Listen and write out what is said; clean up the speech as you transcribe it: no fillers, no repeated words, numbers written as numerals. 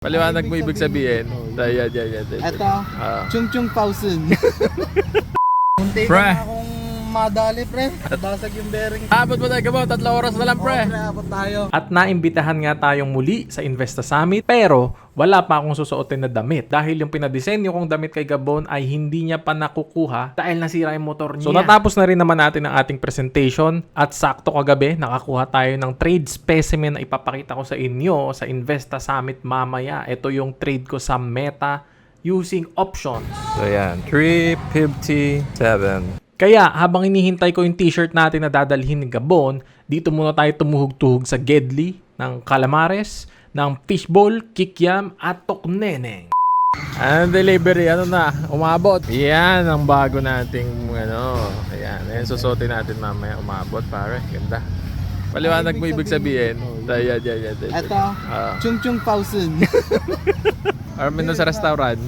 Paliwanag mo ibig sabihin. Yan. Ito, Chung Chung Pausin. Munti Pre. na akong madali, pre. Basag yung bearing. Abot mo tayo kabo, 3 oras na lang pre. Pre, abot tayo. At naimbitahan nga tayong muli sa Investa Summit pero wala pa akong susuotin na damit dahil yung pinadesenyo kong damit kay Gabon ay hindi niya pa nakukuha dahil nasira yung motor niya. So natapos na rin naman natin ang ating presentation at sakto kagabi nakakuha tayo ng trade specimen na ipapakita ko sa inyo sa Investa Summit mamaya. Ito yung trade ko sa Meta using options. So yan, 357. Kaya habang inihintay ko yung t-shirt natin na dadalhin ni Gabon, dito muna tayo tumuhog-tuhog sa Gedli ng Calamares, ng Fishbowl, Kikiam at Tokneneng. Ang delivery, ano na, umabot. Yan ang bago nating, ayan, susuotin natin mamaya, umabot pare, ganda. Paliwanag mo ibig sabihin. Yan. Ito, Chung Chung Pausin. Or menu sa restaurant.